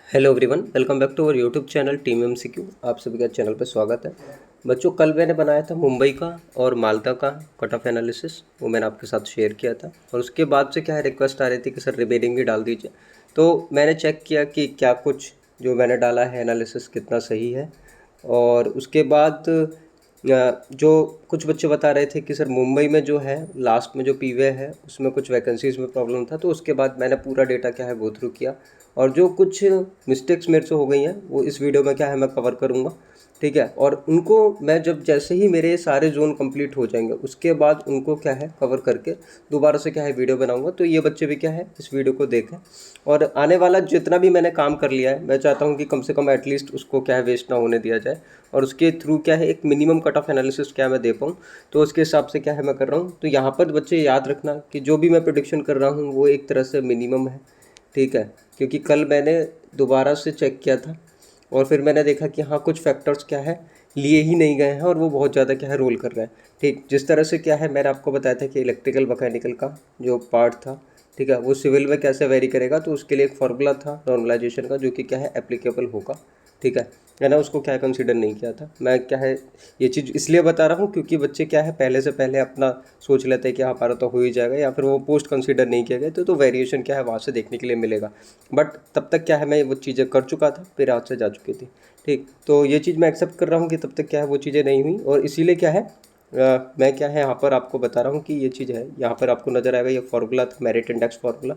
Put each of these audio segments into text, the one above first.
Hello everyone, welcome back to our YouTube channel team MCQ. आप सभी का channel पर स्वागत है। बच्चों, कल मैंने बनाया था मुंबई का और मालदा का कट ऑफ एनालिसिस, वो मैंने आपके साथ शेयर किया था। और उसके बाद से क्या है, रिक्वेस्ट आ रही थी कि सर रिमेनिंग भी डाल दीजिए। तो मैंने चेक किया कि क्या कुछ जो मैंने डाला है एनालिसिस कितना सही है। और उसके बाद जो कुछ बच्चे बता रहे थे कि सर मुंबई में जो है लास्ट में जो पीवे है उसमें कुछ वैकेंसीज़ में प्रॉब्लम था। तो उसके बाद मैंने पूरा डेटा क्या है गो थ्रू किया, और जो कुछ मिस्टेक्स मेरे से हो गई हैं वो इस वीडियो में क्या है मैं कवर करूँगा। ठीक है, और उनको मैं जब जैसे ही मेरे सारे जोन कंप्लीट हो जाएंगे उसके बाद उनको क्या है कवर करके दोबारा से क्या है वीडियो बनाऊंगा। तो ये बच्चे भी क्या है इस वीडियो को देखें, और आने वाला जितना भी मैंने काम कर लिया है मैं चाहता हूँ कि कम से कम एटलीस्ट उसको क्या है वेस्ट ना होने दिया जाए, और उसके थ्रू क्या है एक मिनिमम कट ऑफ एनालिसिस क्या मैं दे पाऊँ। तो उसके हिसाब से क्या है मैं कर रहा हूँ। तो यहाँ पर बच्चे याद रखना कि जो भी मैं प्रोडिक्शन कर रहा हूँ वो एक तरह से मिनिमम है। ठीक है, क्योंकि कल मैंने दोबारा से चेक किया था और फिर मैंने देखा कि हाँ कुछ फैक्टर्स क्या है लिए ही नहीं गए हैं और वो बहुत ज़्यादा क्या है रोल कर रहे हैं। ठीक, जिस तरह से क्या है मैंने आपको बताया था कि इलेक्ट्रिकल मैकेनिकल का जो पार्ट था, ठीक है, वो सिविल में कैसे वेरी करेगा। तो उसके लिए एक फार्मूला था नॉर्मलाइजेशन का जो कि क्या है एप्लीकेबल होगा। ठीक है, मैंने उसको क्या कंसीडर नहीं किया था। मैं क्या है ये चीज़ इसलिए बता रहा हूँ क्योंकि बच्चे क्या है पहले से पहले अपना सोच लेते हैं कि हाँ हमारा तो हो ही जाएगा, या फिर वो पोस्ट कंसीडर नहीं किया गया तो वेरिएशन क्या है वहाँ से देखने के लिए मिलेगा। बट तब तक क्या है मैं वो चीज़ें कर चुका था, फिर आज से जा चुकी थी। ठीक, तो ये चीज़ मैं एक्सेप्ट कर रहा हूँ कि तब तक क्या है वो चीज़ें नहीं हुई, और इसीलिए क्या है मैं क्या है यहाँ पर आपको बता रहा हूँ कि ये चीज़ है। यहाँ पर आपको नज़र आएगा ये फार्मूला था, मेरिट इंडेक्स फार्मूला।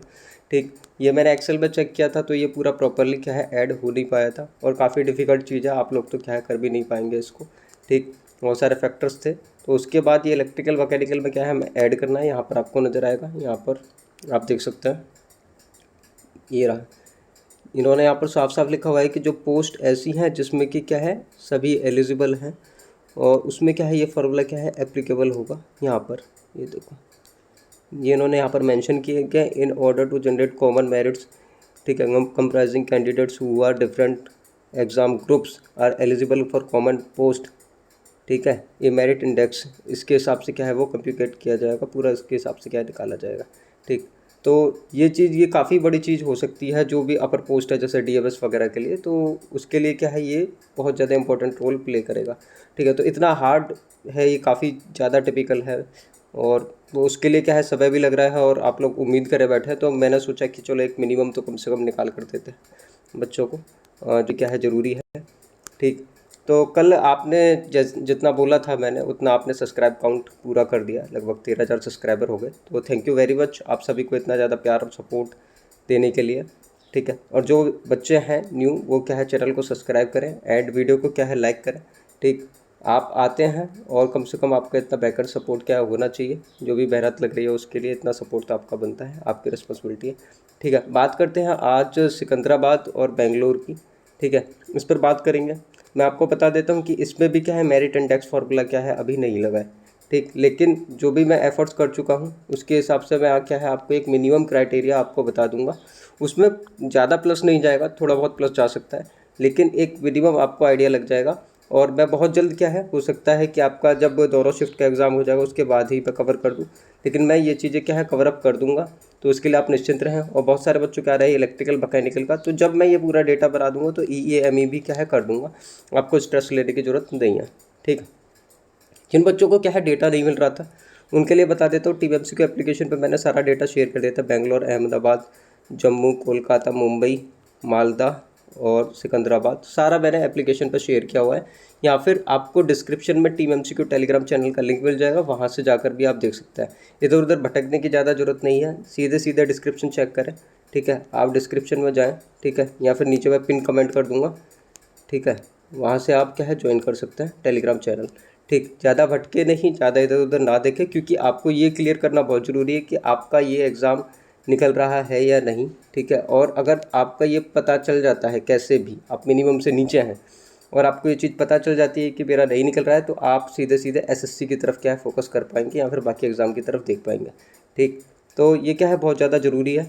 ठीक, ये मैंने एक्सेल में चेक किया था तो ये पूरा प्रॉपरली क्या है ऐड हो नहीं पाया था, और काफ़ी डिफ़िकल्ट चीज़ है, आप लोग तो क्या है कर भी नहीं पाएंगे इसको। ठीक, बहुत सारे फैक्टर्स थे। तो उसके बाद ये इलेक्ट्रिकल मैकेनिकल में क्या है हमें ऐड करना है। यहाँ पर आपको नज़र आएगा, यहाँ पर आप देख सकते हैं ये रहा। इन्होंने यहाँ पर साफ साफ लिखा हुआ है कि जो पोस्ट ऐसी हैं जिसमें कि क्या है सभी एलिजिबल हैं, और उसमें क्या है ये फार्मूला क्या है एप्लीकेबल होगा। यहाँ पर ये देखो, ये इन्होंने यहाँ पर मेंशन किया गया in order to generate common merits. ठीक है, comprising candidates who are different exam groups are eligible for common post. ठीक है, ये मेरिट इंडेक्स इसके हिसाब से क्या है वो कंप्यूटेट किया जाएगा, पूरा इसके हिसाब से क्या निकाला जाएगा। ठीक, तो ये चीज़ ये काफ़ी बड़ी चीज़ हो सकती है जो भी अपर पोस्ट है जैसे डीएमएस वगैरह के लिए, तो उसके लिए क्या है ये बहुत ज़्यादा इंपॉर्टेंट रोल प्ले करेगा। ठीक है, तो इतना हार्ड है ये, काफ़ी ज़्यादा टिपिकल है, और वो उसके लिए क्या है समय भी लग रहा है और आप लोग उम्मीद करे बैठे हैं। तो मैंने सोचा कि चलो एक मिनिमम तो कम से कम निकाल कर देते हैं बच्चों को, जो क्या है ज़रूरी है। ठीक, तो कल आपने जितना बोला था मैंने उतना आपने सब्सक्राइब काउंट पूरा कर दिया, लगभग 13,000 सब्सक्राइबर हो गए। तो थैंक यू वेरी मच आप सभी को इतना ज़्यादा प्यार और सपोर्ट देने के लिए। ठीक है, और जो बच्चे हैं न्यू वो क्या है चैनल को सब्सक्राइब करें एंड वीडियो को क्या है लाइक करें। ठीक, आप आते हैं और कम से कम आपका इतना बैकर सपोर्ट क्या होना चाहिए, जो भी मेहनत लग रही है उसके लिए इतना सपोर्ट तो आपका बनता है, आपकी रिस्पॉन्सिबिलिटी है। ठीक है, बात करते हैं आज सिकंदराबाद और बेंगलोर की। ठीक है, इस पर बात करेंगे। मैं आपको बता देता हूँ कि इसमें भी क्या है मेरिट इंडेक्स फार्मूला क्या है अभी नहीं लगा है। ठीक, लेकिन जो भी मैं एफर्ट्स कर चुका हूँ उसके हिसाब से मैं क्या है आपको एक मिनिमम क्राइटेरिया आपको बता दूंगा। उसमें ज़्यादा प्लस नहीं जाएगा, थोड़ा बहुत प्लस जा सकता है, लेकिन एक मिनिमम आपको आइडिया लग जाएगा। और मैं बहुत जल्द क्या है हो सकता है कि आपका जब दोनों शिफ्ट का एग्ज़ाम हो जाएगा उसके बाद ही मैं कवर कर दूँ, लेकिन मैं ये चीज़ें क्या है कवर अप कर दूँगा। तो उसके लिए आप निश्चिंत रहें। और बहुत सारे बच्चों क्या रहा है इलेक्ट्रिकल मैकेनिकल का, तो जब मैं ये पूरा डेटा बना दूंगा तो EEME भी क्या है कर दूंगा, आपको स्ट्रेस लेने की ज़रूरत नहीं है। ठीक है, जिन बच्चों को क्या है डेटा नहीं मिल रहा था उनके लिए बता देता हूँ, TMC के एप्लीकेशन पे मैंने सारा डेटा शेयर कर दिया था। बेंगलोर, अहमदाबाद, जम्मू, कोलकाता, मुंबई, मालदा और सिकंदराबाद सारा मैंने एप्लीकेशन पर शेयर किया हुआ है। या फिर आपको डिस्क्रिप्शन में TMC के टेलीग्राम चैनल का लिंक मिल जाएगा, वहाँ से जाकर भी आप देख सकते हैं। इधर उधर भटकने की ज़्यादा ज़रूरत नहीं है, सीधे सीधे डिस्क्रिप्शन चेक करें। ठीक है, आप डिस्क्रिप्शन में जाएँ, ठीक है, या फिर नीचे मैं पिन कमेंट कर दूँगा। ठीक है, वहाँ से आप क्या है ज्वाइन कर सकते हैं टेलीग्राम चैनल। ठीक, ज़्यादा भटके नहीं, ज़्यादा इधर उधर ना देखें, क्योंकि आपको ये क्लियर करना बहुत ज़रूरी है कि आपका ये एग्ज़ाम निकल रहा है या नहीं। ठीक है, और अगर आपका ये पता चल जाता है कैसे भी आप मिनिमम से नीचे हैं और आपको ये चीज़ पता चल जाती है कि मेरा नहीं निकल रहा है, तो आप सीधे सीधे SSC की तरफ क्या है फोकस कर पाएंगे या फिर बाकी एग्ज़ाम की तरफ देख पाएंगे। ठीक, तो ये क्या है बहुत ज़्यादा ज़रूरी है।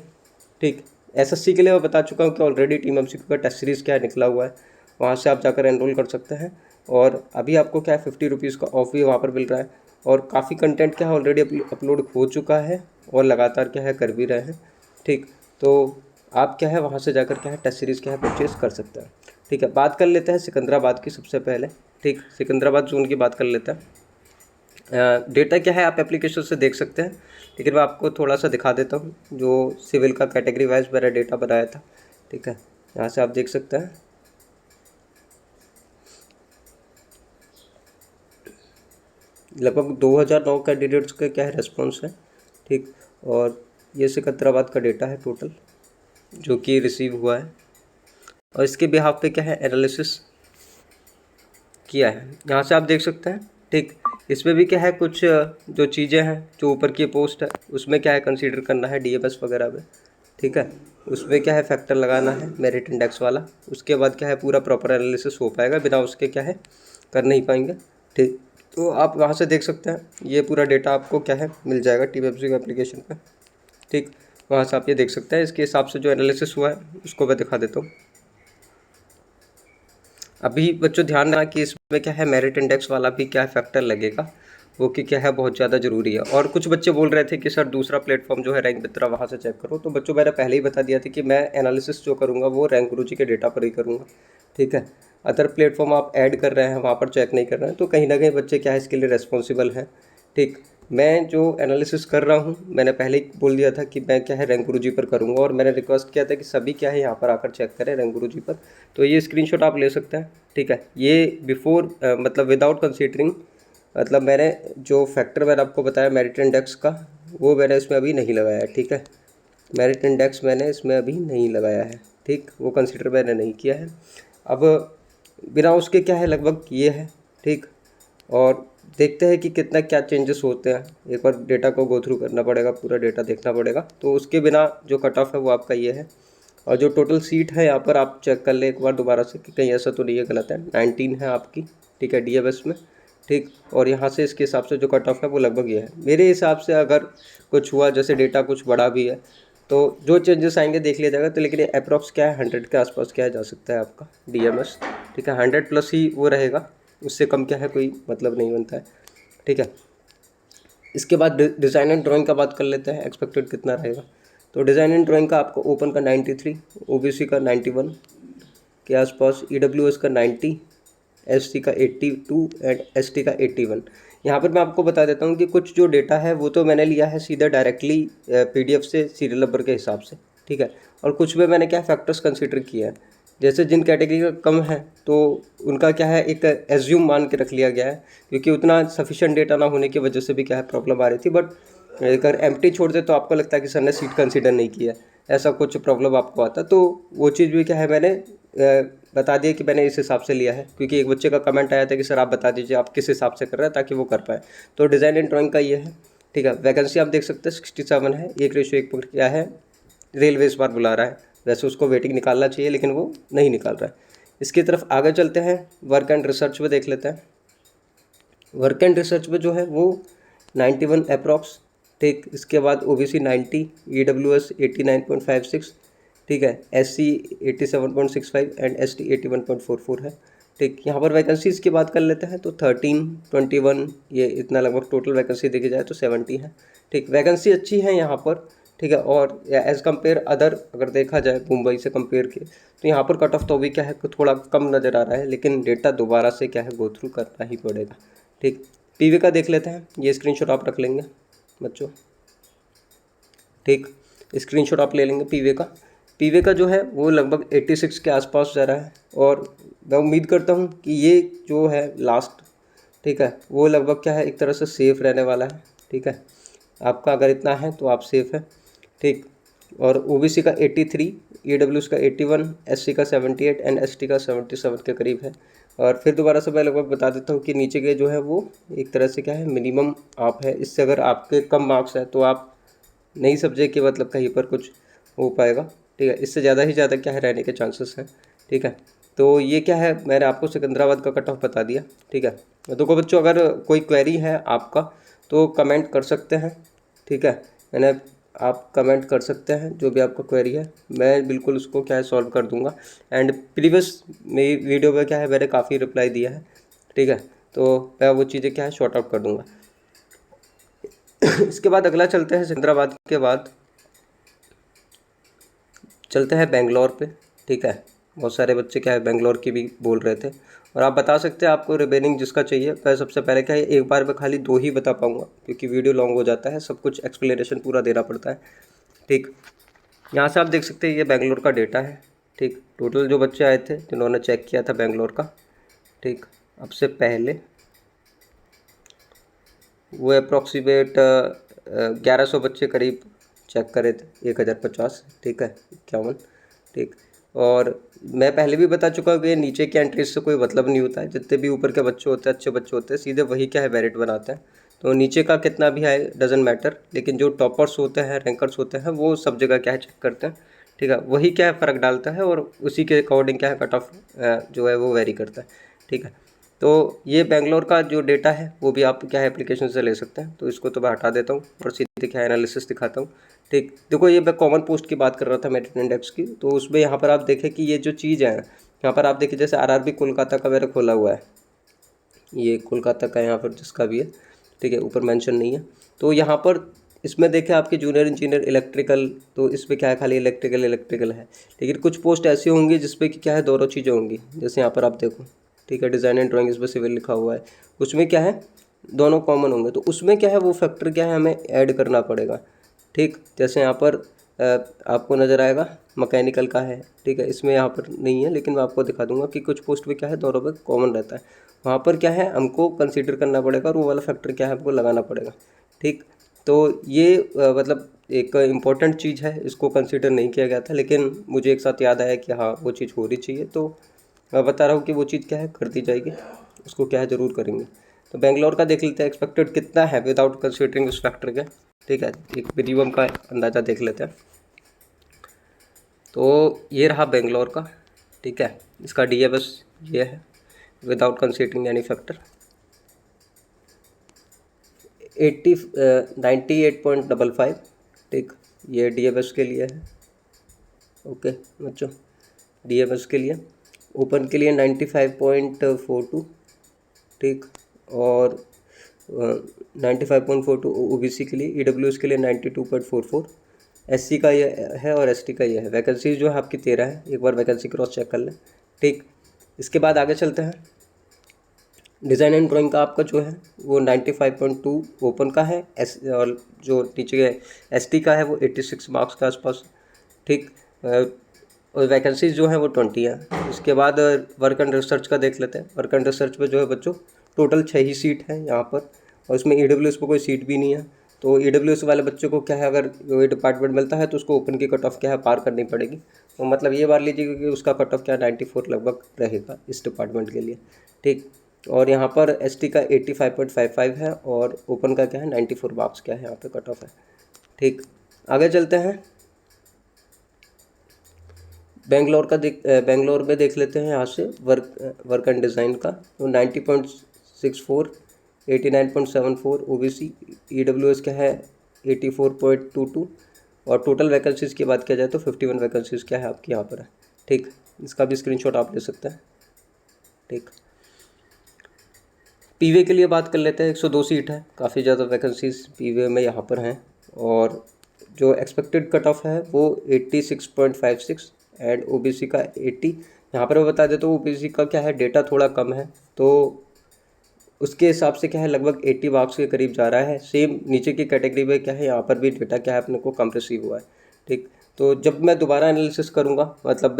ठीक, SSC के लिए मैं बता चुका हूँ कि ऑलरेडी टीम MCQ का टेस्ट सीरीज़ क्या है निकला हुआ है, वहाँ से आप जाकर एनरोल कर सकते हैं। और अभी आपको क्या है 50 रुपीज़ का ऑफ भी वहाँ पर मिल रहा है, और काफ़ी कंटेंट क्या है ऑलरेडी अपलोड हो चुका है और लगातार क्या है कर भी रहे हैं। ठीक, तो आप क्या है वहाँ से जाकर क्या है टेस्ट सीरीज़ क्या है परचेज़ कर सकते हैं। ठीक है, बात कर लेते हैं सिकंदराबाद की सबसे पहले। ठीक, सिकंदराबाद जोन की बात कर लेते हैं। डेटा क्या है आप एप्लीकेशन से देख सकते हैं, लेकिन मैं आपको थोड़ा सा दिखा देता हूँ जो सिविल का कैटेगरी वाइज मैंने डेटा बनाया था। ठीक है, यहाँ से आप देख सकते हैं लगभग 2009 कैंडिडेट्स का क्या है रेस्पॉन्स है। ठीक, और ये सिकंदराबाद का डेटा है टोटल जो कि रिसीव हुआ है, और इसके बिहाफ पे क्या है एनालिसिस किया है, यहाँ से आप देख सकते हैं। ठीक, इसमें भी क्या है कुछ जो चीज़ें हैं जो ऊपर की पोस्ट है उसमें क्या है कंसीडर करना है डीएमएस वगैरह में। ठीक है, उसमें क्या है फैक्टर लगाना है मेरिट इंडेक्स वाला, उसके बाद क्या है पूरा प्रॉपर एनालिसिस हो पाएगा, बिना उसके क्या है कर नहीं पाएंगे। ठीक, तो आप वहाँ से देख सकते हैं ये पूरा डेटा आपको क्या है मिल जाएगा टीएमसी एप्लीकेशन पर। ठीक, वहाँ से आप ये देख सकते हैं, इसके हिसाब से जो एनालिसिस हुआ है उसको मैं दिखा देता हूँ। अभी बच्चों ध्यान रखना कि इसमें क्या है मेरिट इंडेक्स वाला भी क्या है फैक्टर लगेगा, वो कि क्या है बहुत ज़्यादा ज़रूरी है। और कुछ बच्चे बोल रहे थे कि सर दूसरा प्लेटफॉर्म जो है रैंक मित्रा वहाँ से चेक करो, तो बच्चों मैंने पहले ही बता दिया था कि मैं एनालिसिस जो करूँगा वो रैंक गुरुजी के डेटा पर ही करूँगा। ठीक है, अदर प्लेटफॉर्म आप ऐड कर रहे हैं वहाँ पर चेक नहीं कर रहे हैं, तो कहीं ना कहीं बच्चे क्या है इसके लिए रेस्पॉन्सिबल हैं। ठीक, मैं जो एनालिसिस कर रहा हूँ मैंने पहले ही बोल दिया था कि मैं क्या है रैंक गुरुजी पर करूँगा, और मैंने रिक्वेस्ट किया था कि सभी क्या है यहाँ पर आकर चेक करें रैंक गुरुजी पर। तो ये स्क्रीनशॉट आप ले सकते हैं। ठीक है, ये बिफोर मतलब विदाउट कंसीडरिंग, मतलब मैंने जो फैक्टर मैंने आपको बताया मेरिट इंडेक्स का वो मैंने इसमें अभी नहीं लगाया है। ठीक है, मेरिट इंडेक्स मैंने इसमें अभी नहीं लगाया है। ठीक, वो कंसीडर मैंने नहीं किया है। अब बिना उसके क्या है लगभग ये है। ठीक, और देखते हैं कि कितना क्या चेंजेस होते हैं, एक बार डेटा को गो थ्रू करना पड़ेगा, पूरा डेटा देखना पड़ेगा। तो उसके बिना जो कट ऑफ है वो आपका ये है, और जो टोटल सीट है यहाँ पर आप चेक कर ले एक बार दोबारा से कि कहीं ऐसा तो नहीं है गलत है, 19 है आपकी। ठीक है, डीएमएस में। ठीक, और यहाँ से इसके हिसाब से जो कट ऑफ है वो लगभग ये है मेरे हिसाब से। अगर कुछ हुआ जैसे डेटा कुछ बड़ा भी है तो जो चेंजेस आएंगे देख लिया जाएगा। तो लेकिन अप्रॉक्स क्या है 100 के आसपास क्या है जा सकता है आपका डीएमएस। ठीक है, 100 प्लस ही वो रहेगा, उससे कम क्या है कोई मतलब नहीं बनता है। ठीक है, इसके बाद डिज़ाइन एंड ड्राइंग का बात कर लेते हैं, एक्सपेक्टेड कितना रहेगा। तो डिज़ाइन एंड ड्राइंग का आपको ओपन का 93, ओबीसी का 91 के आसपास, ईडब्ल्यूएस का 90, एससी का 82 एंड एसटी का 81। यहाँ पर मैं आपको बता देता हूँ कि कुछ जो डेटा है वो तो मैंने लिया है सीधा डायरेक्टली पीडीएफ से सीरियल नंबर के हिसाब से। ठीक है, और कुछ में मैंने क्या फैक्टर्स कंसीडर किया है, जैसे जिन कैटेगरी का कम है तो उनका क्या है एक एज्यूम मान के रख लिया गया है, क्योंकि उतना सफिशिएंट डेटा ना होने की वजह से भी क्या है प्रॉब्लम आ रही थी। बट अगर एम्प्टी छोड़ दे तो आपको लगता है कि सर ने सीट कंसीडर नहीं किया, ऐसा कुछ प्रॉब्लम आपको आता, तो वो चीज़ भी क्या है मैंने बता दिया कि मैंने इस हिसाब से लिया है। क्योंकि एक बच्चे का कमेंट आया था कि सर आप बता दीजिए आप किस हिसाब से कर रहे हैं ताकि वो कर पाए। तो डिज़ाइन एंड ड्राइंग का ये है। ठीक है, वैकेंसी आप देख सकते हैं 67 है, 1:1 पर क्या है रेलवे इस बार बुला रहा है। वैसे उसको वेटिंग निकालना चाहिए लेकिन वो नहीं निकाल रहा है। इसकी तरफ आगे चलते हैं, वर्क एंड रिसर्च में देख लेते हैं। वर्क एंड रिसर्च में जो है वो 91 अप्रॉक्स। ठीक, इसके बाद ओबीसी 90, ईडब्ल्यूएस 89.56। ठीक है, एससी 87.65 एंड एसटी 81.44 है। ठीक, यहाँ पर वैकेंसीज़ की बात कर लेते हैं तो 13, 21 ये इतना लगभग टोटल वैकेंसी देखी जाए तो 70 है। ठीक, वैकेंसी अच्छी है यहाँ पर। ठीक है, और एज़ कम्पेयर अदर अगर देखा जाए मुंबई से कंपेयर किए तो यहाँ पर कट ऑफ तो भी क्या है थोड़ा कम नज़र आ रहा है, लेकिन डेटा दोबारा से क्या है गो थ्रू करना ही पड़ेगा। ठीक, पीवी का देख लेते हैं, ये स्क्रीनशॉट आप रख लेंगे बच्चों। ठीक, स्क्रीनशॉट आप ले लेंगे पीवी का। पीवी का जो है वो लगभग 86 के आसपास जा रहा है, और मैं उम्मीद करता हूँ कि ये जो है लास्ट, ठीक है, वो लगभग क्या है एक तरह से सेफ़ रहने वाला है। ठीक है, आपका अगर इतना है तो आप सेफ़ है। ठीक, और ओबीसी का 83, ईडब्ल्यूएस का 81, एससी का 78 एंड एसटी का 77 के करीब है। और फिर दोबारा से मैं लगभग बता देता हूँ कि नीचे के जो है वो एक तरह से क्या है मिनिमम आप है, इससे अगर आपके कम मार्क्स है तो आप नहीं समझे कि मतलब कहीं पर कुछ हो पाएगा। ठीक है, इससे ज़्यादा ही ज़्यादा क्या है रहने के चांसेस हैं। ठीक है, तो ये क्या है मैंने आपको सिकंदराबाद का कट ऑफ बता दिया। ठीक है, तो को बच्चों अगर कोई क्वेरी है आपका तो कमेंट कर सकते हैं। ठीक है, मैंने आप कमेंट कर सकते हैं जो भी आपका क्वेरी है, मैं बिल्कुल उसको क्या है सॉल्व कर दूंगा। एंड प्रीवियस मेरी वीडियो में क्या है मैंने काफ़ी रिप्लाई दिया है। ठीक है, तो मैं वो चीज़ें क्या है शॉर्ट आउट कर दूंगा। इसके बाद अगला चलते हैं सिकंदराबाद के बाद चलते हैं बेंगलोर पे। ठीक है, बहुत सारे बच्चे क्या है बेंगलोर की भी बोल रहे थे, और आप बता सकते हैं आपको रिमेनिंग जिसका चाहिए। मैं सबसे पहले क्या है, एक बार में खाली 2 ही बता पाऊँगा क्योंकि वीडियो लॉन्ग हो जाता है, सब कुछ एक्सप्लेनेशन पूरा देना पड़ता है। ठीक, यहाँ से आप देख सकते हैं ये बेंगलोर का डेटा है। ठीक, टोटल जो बच्चे आए थे जिन्होंने चेक किया था बेंगलोर का, ठीक, अब से पहले वो अप्रॉक्सीमेट 1100 बच्चे करीब चेक करे थे, 1050, ठीक है, 51। ठीक, और मैं पहले भी बता चुका हूँ कि नीचे के एंट्रीज से कोई मतलब नहीं होता है, जितने भी ऊपर के बच्चे होते हैं, अच्छे बच्चे होते हैं, सीधे वही क्या है मेरिट बनाते हैं। तो नीचे का कितना भी है डजेंट मैटर, लेकिन जो टॉपर्स होते हैं, रैंकर्स होते हैं, वो सब जगह क्या है चेक करते हैं। ठीक है, वही क्या है फ़र्क डालता है, और उसी के अकॉर्डिंग क्या है कट ऑफ जो है वो वेरी करता है। ठीक है, तो ये बेंगलोर का जो डेटा है वो भी आप क्या है एप्लीकेशन से ले सकते हैं। तो इसको तो मैं हटा देता हूँ और सीधे क्या एनालिसिस दिखाता हूँ। ठीक, देखो ये मैं कॉमन पोस्ट की बात कर रहा था मेरिट इंडेक्स की, तो उसमें यहाँ पर आप देखें कि ये जो चीज़ है यहाँ पर आप देखिए, जैसे आरआरबी कोलकाता का मेरा खोला हुआ है, ये कोलकाता का यहाँ पर जिसका भी है, ठीक है, ऊपर मेंशन नहीं है। तो यहाँ पर इसमें देखें आपके जूनियर इंजीनियर इलेक्ट्रिकल, तो इसमें क्या है खाली इलेक्ट्रिकल है, लेकिन कुछ पोस्ट ऐसी होंगी जिसपे कि क्या है दोनों चीज़ें होंगी। जैसे यहाँ पर आप देखो, ठीक है, डिज़ाइन एंड ड्राइंग, इसमें सिविल लिखा हुआ है, उसमें क्या है दोनों कॉमन होंगे, तो उसमें क्या है वो फैक्टर क्या है हमें ऐड करना पड़ेगा। ठीक, जैसे यहाँ पर आपको नज़र आएगा मैकेनिकल का है, ठीक है, इसमें यहाँ पर नहीं है, लेकिन मैं आपको दिखा दूंगा कि कुछ पोस्ट पे क्या है दोनों पे कॉमन रहता है, वहाँ पर क्या है हमको कंसीडर करना पड़ेगा और वो वाला फैक्टर क्या है हमको लगाना पड़ेगा। ठीक, तो ये मतलब एक इम्पॉर्टेंट चीज़ है, इसको कंसीडर नहीं किया गया था, लेकिन मुझे एक साथ याद आया कि हाँ वो चीज़ हो रही चाहिए, तो मैं बता रहा हूँ कि वो चीज़ क्या है कर दी जाएगी, उसको क्या है ज़रूर करेंगे। तो बेंगलोर का देख लेते हैं एक्सपेक्टेड कितना है विदाउट कंसीडरिंग उस फैक्टर के। ठीक है, एक मिनिमम का अंदाज़ा देख लेते हैं। तो ये रहा बेंगलोर का, ठीक है, इसका DMS ये है विदाउट कंसीडरिंग एनी फैक्टर, 98.55। ठीक, ये DMS के लिए है। ओके बच्चों, DMS के लिए, ओपन के लिए 95.42। ठीक, और 95.42 OBC के लिए, EWS के लिए 92.44, SC का ये है और ST का ये है। वैकेंसी जो है आपकी 13 है, एक बार वैकेंसी क्रॉस चेक कर लें। ठीक, इसके बाद आगे चलते हैं। डिज़ाइन एंड ड्राइंग का आपका जो है वो 95.2 ओपन का है, और जो नीचे के ST का है वो 86 मार्क्स के आसपास। ठीक, और वैकेंसीज जो है वो 20 है। इसके बाद वर्क एंड रिसर्च का देख लेते हैं। वर्क एंड रिसर्च में जो है बच्चों टोटल 6 ही सीट है यहाँ पर, और उसमें EWS पर कोई सीट भी नहीं है। तो EWS वाले बच्चों को क्या है अगर ये डिपार्टमेंट मिलता है तो उसको ओपन की कट ऑफ क्या है पार करनी पड़ेगी। तो मतलब ये मान लीजिए कि उसका कट ऑफ क्या 94 लगभग रहेगा इस डिपार्टमेंट के लिए। ठीक, और यहाँ पर ST का 85.55 है, और ओपन का क्या है 94 मार्क्स क्या है यहाँ पे कट ऑफ है। ठीक, आगे चलते हैं। बेंगलोर में देख लेते हैं यहाँ से वर्क एंड डिज़ाइन का, तो 90.64, 89.74 OBC, EWS क्या है 84.22, और टोटल वैकेंसीज़ की बात किया जाए तो 51 वैकेंसीज़ क्या है आपकी यहाँ पर है। ठीक, इसका भी स्क्रीनशॉट आप ले सकते हैं। ठीक, PV के लिए बात कर लेते हैं। 102 सीट है, काफ़ी ज़्यादा वैकेंसीज PV में यहाँ पर हैं, और जो एक्सपेक्टेड कट ऑफ है वो 86.56 एंड OBC का 80। यहाँ पर मैं बता देता हूँ OBC का क्या है डेटा थोड़ा कम है, तो उसके हिसाब से क्या है लगभग 80 मार्क्स के करीब जा रहा है। सेम नीचे की कैटेगरी में क्या है यहाँ पर भी डेटा क्या है अपने को कम रिसीव हुआ है। ठीक, तो जब मैं दोबारा एनालिसिस करूँगा, मतलब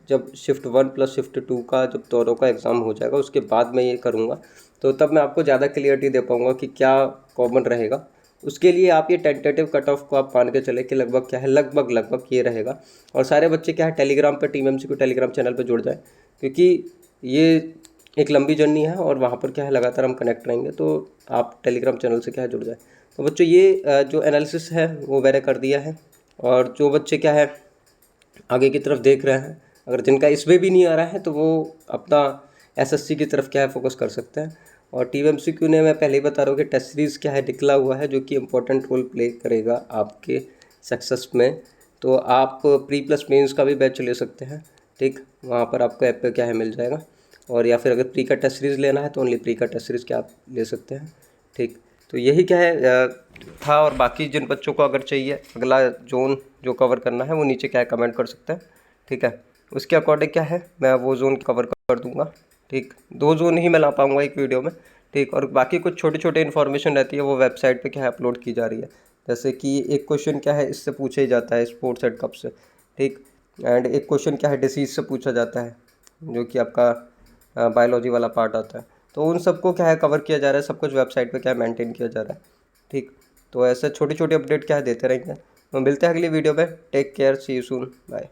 जब शिफ्ट 1 प्लस शिफ्ट 2 का जब दोनों का एग्ज़ाम हो जाएगा उसके बाद मैं ये करूँगा, तो तब मैं आपको ज़्यादा क्लियरिटी दे पाऊँगा कि क्या कॉमन रहेगा। उसके लिए आप ये टेंटेटिव कट ऑफ को आप मान के चले कि लगभग क्या है लगभग ये रहेगा। और सारे बच्चे क्या है टेलीग्राम पे टीम MCQ टेलीग्राम चैनल पे जुड़ जाए, क्योंकि ये एक लंबी जर्नी है और वहाँ पर क्या है लगातार हम कनेक्ट रहेंगे, तो आप टेलीग्राम चैनल से क्या है जुड़ जाए। तो बच्चों ये जो एनालिसिस है वो मैंने कर दिया है, और जो बच्चे क्या है आगे की तरफ देख रहे हैं, अगर जिनका इसमें भी नहीं आ रहा है तो वो अपना SSC की तरफ क्या है फोकस कर सकते हैं। और टीम MCQ ने मैं पहले ही बता रहा हूँ कि टेस्ट सीरीज़ क्या है निकला हुआ है, जो कि इम्पोर्टेंट रोल प्ले करेगा आपके सक्सेस में। तो आप प्री प्लस मेंस का भी बैच ले सकते हैं। ठीक, वहाँ पर आपको ऐप पे क्या है मिल जाएगा, और या फिर अगर प्री का टेस्ट सीरीज़ लेना है तो ओनली प्री का टेस्ट सीरीज़ क्या आप ले सकते हैं। ठीक, तो यही क्या है था। और बाकी जिन बच्चों को अगर चाहिए अगला जोन जो कवर करना है वो नीचे क्या है कमेंट कर सकते हैं, ठीक है। उसके अकॉर्डिंग क्या है मैं वो जोन कवर कर दूंगा, ठीक। 2 जोन ही मैं ला पाऊंगा एक वीडियो में, ठीक। और बाकी कुछ छोटे छोटे इन्फॉर्मेशन रहती है वो वेबसाइट पे क्या है अपलोड की जा रही है। जैसे कि एक क्वेश्चन क्या है इससे पूछा ही जाता है स्पोर्ट्स एंड कप से, ठीक। एंड एक क्वेश्चन क्या है डिसीज से पूछा जाता है जो कि आपका बायोलॉजी वाला पार्ट आता है। तो उन सबको क्या है कवर किया जा रहा है, सब कुछ वेबसाइट पे क्या है मेंटेन किया जा रहा है, ठीक। तो ऐसे छोटी छोटी अपडेट क्या है देते रहेंगे। तो मिलते हैं अगली वीडियो में। Take care, see you soon, bye.